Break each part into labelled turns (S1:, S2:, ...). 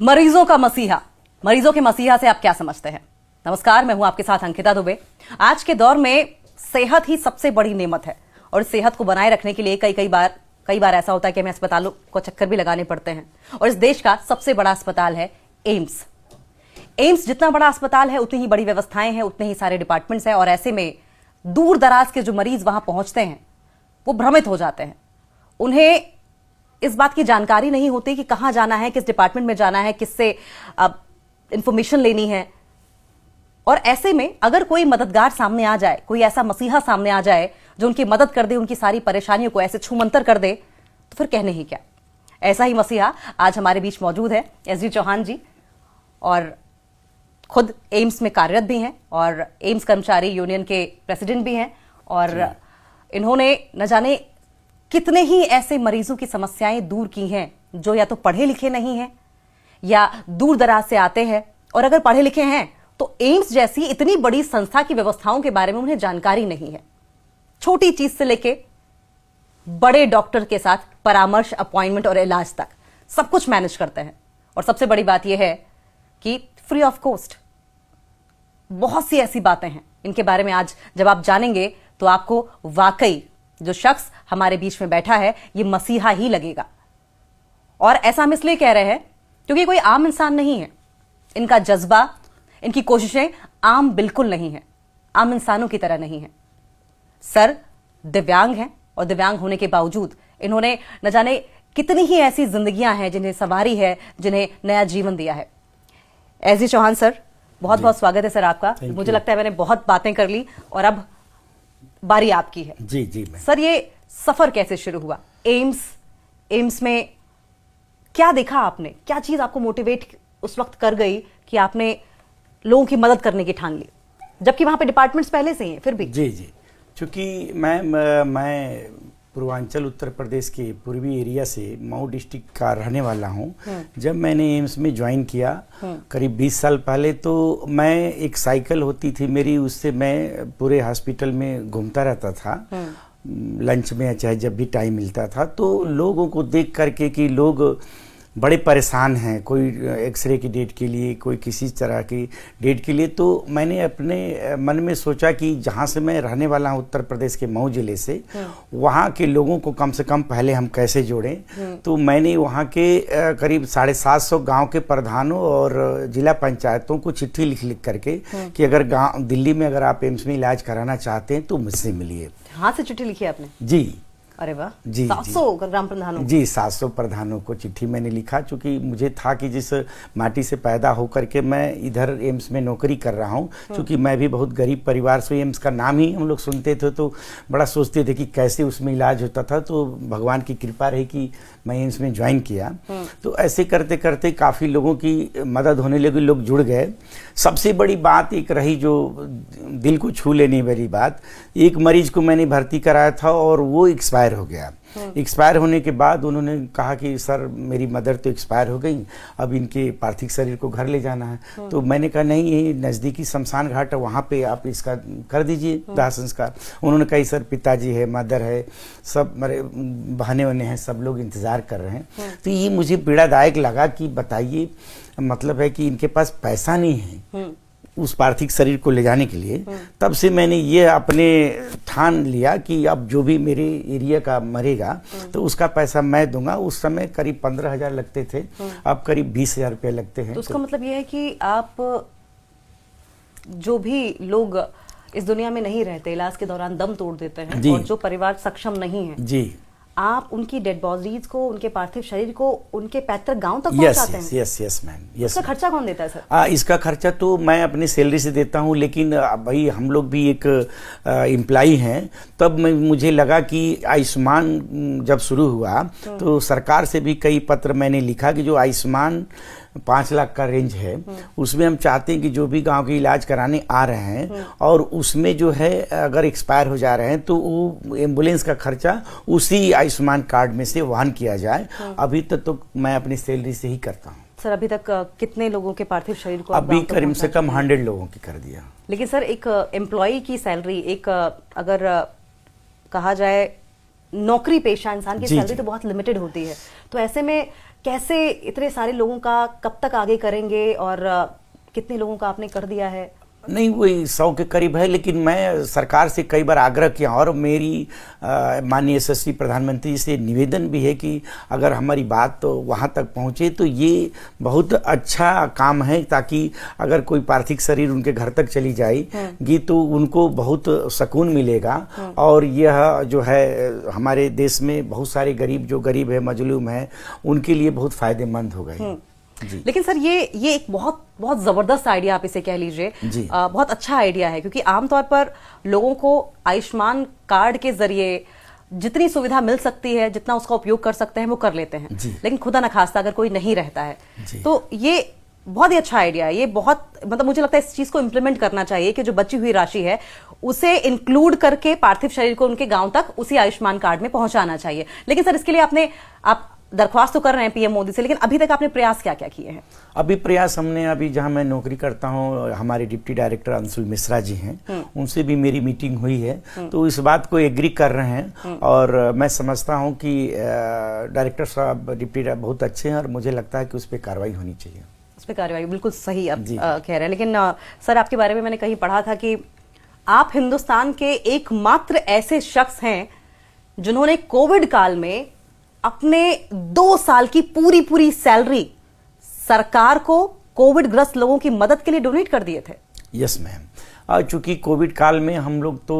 S1: मरीजों का मसीहा, मरीजों के मसीहा से आप क्या समझते हैं? नमस्कार, मैं हूं आपके साथ अंकिता दुबे। आज के दौर में सेहत ही सबसे बड़ी नेमत है और सेहत को बनाए रखने के लिए कई बार ऐसा होता है कि हमें अस्पतालों को चक्कर भी लगाने पड़ते हैं। और इस देश का सबसे बड़ा अस्पताल है एम्स। एम्स जितना बड़ा अस्पताल है उतनी ही बड़ी व्यवस्थाएं हैं, उतने ही सारे डिपार्टमेंट्स हैं और ऐसे में दूर दराज के जो मरीज वहां पहुंचते हैं वो भ्रमित हो जाते हैं। उन्हें इस बात की जानकारी नहीं होती कि कहां जाना है, किस डिपार्टमेंट में जाना है, किससे इंफॉर्मेशन लेनी है। और ऐसे में अगर कोई मददगार सामने आ जाए, कोई ऐसा मसीहा सामने आ जाए जो उनकी मदद कर दे, उनकी सारी परेशानियों को ऐसे छूमंतर कर दे, तो फिर कहने ही क्या। ऐसा ही मसीहा आज हमारे बीच मौजूद है, एसडी चौहान जी, और खुद एम्स में कार्यरत भी हैं और एम्स कर्मचारी यूनियन के प्रेसिडेंट भी हैं। और इन्होंने न जाने कितने ही ऐसे मरीजों की समस्याएं दूर की हैं जो या तो पढ़े लिखे नहीं हैं या दूर दराज से आते हैं, और अगर पढ़े लिखे हैं तो एम्स जैसी इतनी बड़ी संस्था की व्यवस्थाओं के बारे में उन्हें जानकारी नहीं है। छोटी चीज से लेके बड़े डॉक्टर के साथ परामर्श, अपॉइंटमेंट और इलाज तक सब कुछ मैनेज करते हैं। और सबसे बड़ी बात यह है कि फ्री ऑफ कॉस्ट। बहुत सी ऐसी बातें हैं इनके बारे में आज जब आप जानेंगे तो आपको वाकई जो शख्स हमारे बीच में बैठा है ये मसीहा ही लगेगा। और ऐसा हम इसलिए कह रहे हैं क्योंकि कोई आम इंसान नहीं है। इनका जज्बा, इनकी कोशिशें आम बिल्कुल नहीं है, आम इंसानों की तरह नहीं है। सर दिव्यांग हैं और दिव्यांग होने के बावजूद इन्होंने न जाने कितनी ही ऐसी जिंदगियां हैं जिन्हें संवारी है, जिन्हें नया जीवन दिया है। एसडी चौहान सर, बहुत बहुत स्वागत है सर आपका। मुझे लगता है मैंने बहुत बातें कर ली और अब बारी आपकी है।
S2: जी जी
S1: सर, ये सफर कैसे शुरू हुआ? एम्स में क्या देखा आपने? क्या चीज आपको मोटिवेट उस वक्त कर गई कि आपने लोगों की मदद करने की ठान ली, जबकि वहां पे डिपार्टमेंट्स पहले से ही हैं? फिर भी
S2: जी जी, क्योंकि मैं पूर्वांचल उत्तर प्रदेश के पूर्वी एरिया से मऊ डिस्ट्रिक्ट का रहने वाला हूँ। जब मैंने एम्स में ज्वाइन किया करीब 20 साल पहले, तो मैं एक साइकिल होती थी मेरी, उससे मैं पूरे हॉस्पिटल में घूमता रहता था लंच में, चाहे जब भी टाइम मिलता था। तो लोगों को देख करके कि लोग बड़े परेशान हैं, कोई एक्सरे की डेट के लिए, कोई किसी तरह की डेट के लिए, तो मैंने अपने मन में सोचा कि जहाँ से मैं रहने वाला हूँ उत्तर प्रदेश के मऊ जिले से, वहाँ के लोगों को कम से कम पहले हम कैसे जोड़ें। तो मैंने वहाँ के करीब 750 गांव के प्रधानों और जिला पंचायतों को चिट्ठी लिख करके कि अगर गाँव दिल्ली में अगर आप एम्स में इलाज कराना चाहते हैं तो मुझसे मिलिए।
S1: हाँ, से चिट्ठी लिखी आपने?
S2: जी।
S1: अरे वाह,
S2: जी
S1: 700 ग्राम प्रधानों?
S2: जी, 700 प्रधानों को चिट्ठी मैंने लिखा, क्योंकि मुझे था कि जिस माटी से पैदा होकर के मैं इधर एम्स में नौकरी कर रहा हूँ, क्योंकि मैं भी बहुत गरीब परिवार से, एम्स का नाम ही हम लोग सुनते थे तो बड़ा सोचते थे कि कैसे उसमें इलाज होता था। तो भगवान की कृपा रही कि मैं एम्स में ज्वाइन किया। तो ऐसे करते करते काफ़ी लोगों की मदद होने लगी, लोग जुड़ गए। सबसे बड़ी बात एक रही जो दिल को छू लेने वाली बात, एक मरीज को मैंने भर्ती कराया था और वो एक्सपायर हो गया। एक्सपायर होने के बाद उन्होंने कहा कि सर मेरी मदर तो एक्सपायर हो गई, अब इनके पार्थिव शरीर को घर ले जाना है। तो मैंने कहा नहीं, ये नज़दीकी शमशान घाट है, वहाँ पे आप इसका कर दीजिए दाह संस्कार। उन्होंने कहा सर पिताजी है, मदर है, सब मेरे बहने वहने हैं, सब लोग इंतज़ार कर रहे हैं। तो ये मुझे पीड़ादायक लगा कि बताइए, मतलब है कि इनके पास पैसा नहीं है उस पार्थिव शरीर को ले जाने के लिए। तब से मैंने ये अपने ठान लिया कि अब जो भी मेरे एरिया का मरेगा तो उसका पैसा मैं दूंगा। उस समय करीब 15,000 लगते थे, अब करीब 20,000 रुपये लगते हैं।
S1: तो उसका मतलब ये है कि आप जो भी लोग इस दुनिया में नहीं रहते, इलाज के दौरान दम तोड़ देते हैं और जो परिवार सक्षम नहीं है
S2: जी,
S1: आप उनकी डेड बॉडीज को, उनके पार्थिव शरीर को उनके पैतृक गांव तक पहुंचाते हैं?
S2: Yes ma'am.
S1: इसका खर्चा कौन देता है सर?
S2: इसका खर्चा तो मैं अपनी सैलरी से देता हूं, लेकिन भाई हम लोग भी एक एम्प्लॉई हैं। तब मुझे लगा कि आयुष्मान जब शुरू हुआ तो सरकार से भी कई पत्र मैंने लिखा कि जो आयुष्मान 5 लाख का रेंज है उसमें हम चाहते हैं कि जो भी गांव के इलाज कराने आ रहे हैं और उसमें जो है अगर एक्सपायर हो जा रहे हैं तो वो एम्बुलेंस का खर्चा उसी आयुष्मान कार्ड में से वहन किया जाए। अभी तक तो मैं अपनी सैलरी से ही करता हूँ।
S1: सर अभी तक कितने लोगों के पार्थिव शरीर को?
S2: अभी कम से कम 100 लोगों की कर दिया।
S1: लेकिन सर एक एम्प्लॉय की सैलरी, एक अगर कहा जाए नौकरी पेशा इंसान की
S2: जी,
S1: सैलरी
S2: जी।
S1: तो बहुत लिमिटेड होती है, तो ऐसे में कैसे इतने सारे लोगों का कब तक आगे करेंगे, और कितने लोगों का आपने कर दिया है?
S2: नहीं, वही 100 के करीब है, लेकिन मैं सरकार से कई बार आग्रह किया और मेरी माननीय यशस्वी प्रधानमंत्री से निवेदन भी है कि अगर हमारी बात तो वहाँ तक पहुँचे तो ये बहुत अच्छा काम है, ताकि अगर कोई पार्थिव शरीर उनके घर तक चली जाएगी तो उनको बहुत सुकून मिलेगा। और यह जो है हमारे देश में बहुत सारे गरीब, जो गरीब है, मजलूम है, उनके लिए बहुत फायदेमंद होगा जी।
S1: लेकिन सर ये एक बहुत बहुत जबरदस्त आइडिया आप इसे कह लीजिए, बहुत अच्छा आइडिया है, क्योंकि आमतौर पर लोगों को आयुष्मान कार्ड के जरिए जितनी सुविधा मिल सकती है, जितना उसका उपयोग कर सकते हैं वो कर लेते हैं, लेकिन खुदा न खास्ता अगर कोई नहीं रहता है तो ये बहुत ही अच्छा आइडिया है। ये बहुत, मतलब मुझे लगता है इस चीज को इंप्लीमेंट करना चाहिए कि जो बची हुई राशि है उसे इंक्लूड करके पार्थिव शरीर को उनके गांव तक उसी आयुष्मान कार्ड में पहुंचाना चाहिए। लेकिन सर इसके लिए आप दरख्वास्त तो कर रहे हैं पीएम मोदी से, लेकिन अभी तक आपने प्रयास क्या क्या किए हैं?
S2: अभी प्रयास हमने, अभी जहां मैं नौकरी करता हूं, हमारे डिप्टी डायरेक्टर अंशुल मिश्रा जी हैं, उनसे भी मेरी मीटिंग हुई है, तो इस बात को एग्री कर रहे हैं। और मैं समझता हूं कि डायरेक्टर साहब, डिप्टी बहुत अच्छे हैं और मुझे लगता है कि उस पर कार्रवाई होनी चाहिए।
S1: उस पर कार्रवाई, बिल्कुल सही आप कह रहे हैं। लेकिन सर आपके बारे में मैंने कहीं पढ़ा था कि आप हिंदुस्तान के एकमात्र ऐसे शख्स हैं जिन्होंने कोविड काल में अपने 2 साल की पूरी सैलरी सरकार को कोविड ग्रस्त लोगों की मदद के लिए डोनेट कर दिए थे।
S2: यस मैम, चूंकि कोविड काल में हम लोग तो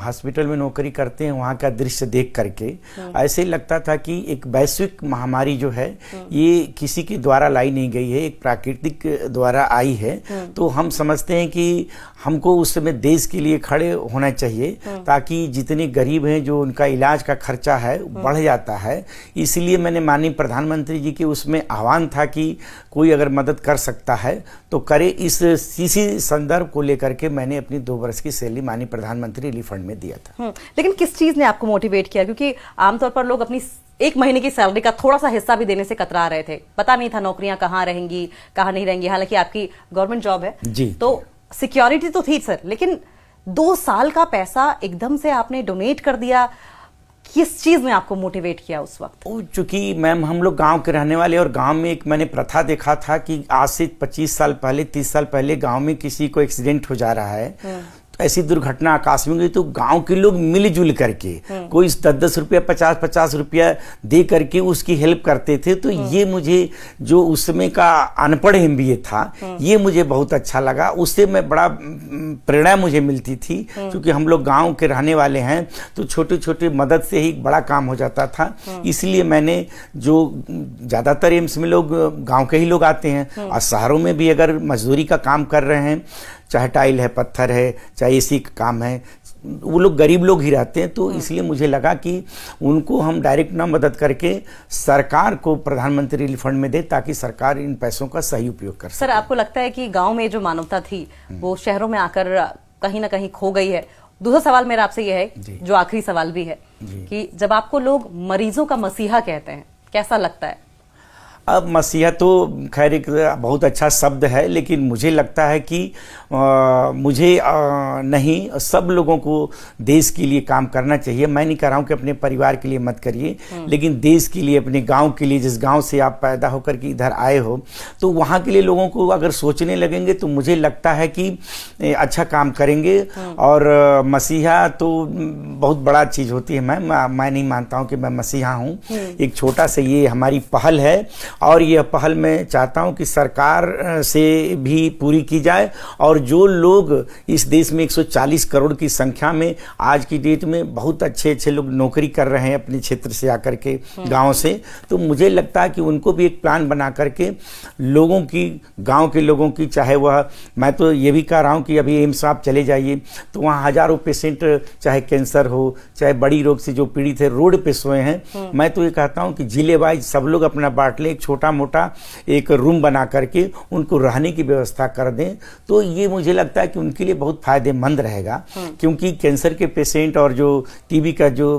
S2: हॉस्पिटल में नौकरी करते हैं, वहाँ का दृश्य देख करके ऐसे लगता था कि एक वैश्विक महामारी जो है ये किसी के द्वारा लाई नहीं गई है, एक प्राकृतिक द्वारा आई है। तो हम समझते हैं कि हमको उस समय देश के लिए खड़े होना चाहिए, ताकि जितने गरीब हैं, जो उनका इलाज का खर्चा है बढ़ जाता है। इसलिए मैंने माननीय प्रधानमंत्री जी के उसमें आह्वान था कि कोई अगर मदद कर सकता है तो करे। इसी संदर्भ को लेकर के मैंने अपनी 2 वर्ष की सैलरी माननीय प्रधानमंत्री रिलीफ फंड में दिया था।
S1: लेकिन किस चीज ने आपको मोटिवेट किया? क्योंकि आमतौर पर लोग अपनी 1 महीने की सैलरी का थोड़ा सा हिस्सा भी देने से कतरा रहे थे, पता नहीं था नौकरियां कहाँ रहेंगी, कहाँ नहीं रहेंगी। हालांकि आपकी गवर्नमेंट जॉब है
S2: जी,
S1: तो सिक्योरिटी तो थी सर, लेकिन 2 साल का पैसा एकदम से आपने डोनेट कर दिया। किस चीज में आपको मोटिवेट किया उस वक्त?
S2: चूंकि मैम हम लोग गांव के रहने वाले, और गांव में एक मैंने प्रथा देखा था कि आज से 25 साल पहले, 30 साल पहले गांव में किसी को एक्सीडेंट हो जा रहा है, ऐसी दुर्घटना आकाश में गई, तो गांव के लोग मिलजुल करके कोई 10-10 रुपया, 50-50 रुपया दे करके उसकी हेल्प करते थे। तो ये मुझे, जो उस समय का अनपढ़ एमबीए था, ये मुझे बहुत अच्छा लगा। उससे मैं बड़ा प्रेरणा मुझे मिलती थी, क्योंकि हम लोग गांव के रहने वाले हैं, तो छोटे छोटे मदद से ही बड़ा काम हो जाता था। इसलिए मैंने, जो ज्यादातर एम्स में लोग गाँव के ही लोग आते हैं, और शहरों में भी अगर मजदूरी का काम कर रहे हैं, चाहे टाइल है, पत्थर है, चाहे एसी का काम है, वो लोग गरीब लोग ही रहते हैं। तो इसलिए मुझे लगा कि उनको हम डायरेक्ट ना मदद करके सरकार को प्रधानमंत्री रिलीफ फंड में दे, ताकि सरकार इन पैसों का सही उपयोग कर सके।
S1: सर आपको लगता है कि गांव में जो मानवता थी वो शहरों में आकर कहीं ना कहीं खो गई है? दूसरा सवाल मेरा आपसे यह है, जो आखिरी सवाल भी है, कि जब आपको लोग मरीजों का मसीहा कहते हैं, कैसा लगता है?
S2: अब मसीहा तो खैर एक बहुत अच्छा शब्द है, लेकिन मुझे लगता है कि मुझे नहीं, सब लोगों को देश के लिए काम करना चाहिए। मैं नहीं कह रहा हूँ कि अपने परिवार के लिए मत करिए, लेकिन देश के लिए, अपने गांव के लिए, जिस गांव से आप पैदा होकर के इधर आए हो, तो वहाँ के लिए लोगों को अगर सोचने लगेंगे तो मुझे लगता है कि अच्छा काम करेंगे। और मसीहा तो बहुत बड़ा चीज़ होती है। मैं नहीं मानता हूँ कि मैं मसीहा हूँ। एक छोटा सा ये हमारी पहल है, और यह पहल मैं चाहता हूं कि सरकार से भी पूरी की जाए। और जो लोग इस देश में 140 करोड़ की संख्या में आज की डेट में बहुत अच्छे अच्छे लोग नौकरी कर रहे हैं अपने क्षेत्र से आकर के, गांव से, तो मुझे लगता है कि उनको भी एक प्लान बना करके लोगों की, गांव के लोगों की, चाहे वह, मैं तो ये भी कह रहा हूं कि अभी एम्स आप चले जाइए तो वहाँ हजारों पेशेंट, चाहे कैंसर हो, चाहे बड़ी रोग से जो पीड़ित है, रोड पे सोए हैं। मैं तो ये कहता हूँ कि जिले वाइज सब लोग अपना बांट लें, छोटा मोटा एक रूम बना करके उनको रहने की व्यवस्था कर दें, तो ये मुझे लगता है कि उनके लिए बहुत फायदेमंद रहेगा। क्योंकि कैंसर के पेशेंट और जो टीबी का, जो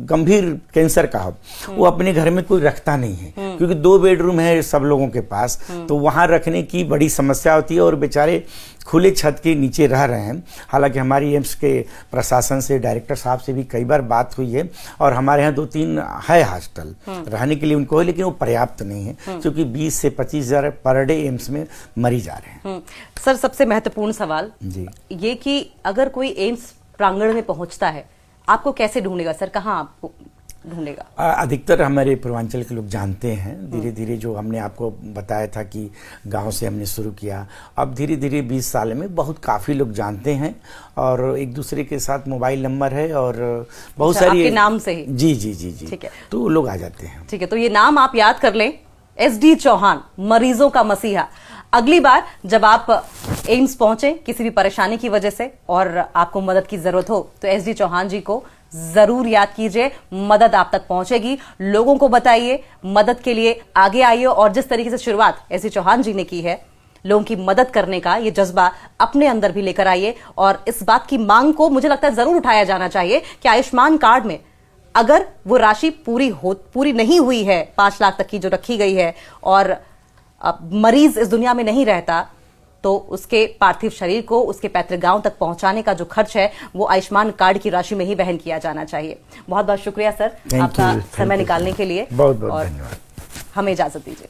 S2: गंभीर कैंसर का हो, वो अपने घर में कोई रखता नहीं है, क्योंकि 2 बेडरूम है सब लोगों के पास, तो वहां रखने की बड़ी समस्या होती है, और बेचारे खुले छत के नीचे रह रहे हैं। हालांकि हमारी एम्स के प्रशासन से, डायरेक्टर साहब से भी कई बार बात हुई है और हमारे यहाँ 2-3 है हॉस्टल रहने के लिए उनको है, लेकिन वो पर्याप्त नहीं है क्योंकि 20 से 25 हजार पर डे एम्स में मरीज आ रहे हैं।
S1: सर, सबसे महत्वपूर्ण सवाल
S2: जी
S1: ये कि अगर कोई एम्स प्रांगण में पहुंचता है, आपको कैसे ढूंढेगा सर? कहाँ आपको ढूंढेगा?
S2: अधिकतर हमारे पूर्वांचल के लोग जानते हैं। धीरे धीरे जो हमने आपको बताया था कि गांव से हमने शुरू किया, अब धीरे धीरे 20 साल में बहुत काफ़ी लोग जानते हैं और एक दूसरे के साथ मोबाइल नंबर है और बहुत सारी
S1: आपके नाम से ही।
S2: जी जी जी जी,
S1: ठीक है,
S2: तो लोग आ जाते हैं।
S1: ठीक है, तो ये नाम आप याद कर लें, SD चौहान, मरीजों का मसीहा। अगली बार जब आप एम्स पहुंचे किसी भी परेशानी की वजह से और आपको मदद की जरूरत हो तो SD चौहान जी को जरूर याद कीजिए, मदद आप तक पहुंचेगी। लोगों को बताइए, मदद के लिए आगे आइए और जिस तरीके से शुरुआत SD चौहान जी ने की है, लोगों की मदद करने का ये जज्बा अपने अंदर भी लेकर आइए और इस बात की मांग को मुझे लगता है जरूर उठाया जाना चाहिए कि आयुष्मान कार्ड में अगर वो राशि पूरी नहीं हुई है 5 लाख तक की जो रखी गई है और मरीज इस दुनिया में नहीं रहता, तो उसके पार्थिव शरीर को उसके पैतृक गांव तक पहुंचाने का जो खर्च है वो आयुष्मान कार्ड की राशि में ही वहन किया जाना चाहिए। बहुत बहुत शुक्रिया सर आपका समय निकालने के लिए।
S2: बहुत बहुत धन्यवाद।
S1: हमें इजाजत दीजिए।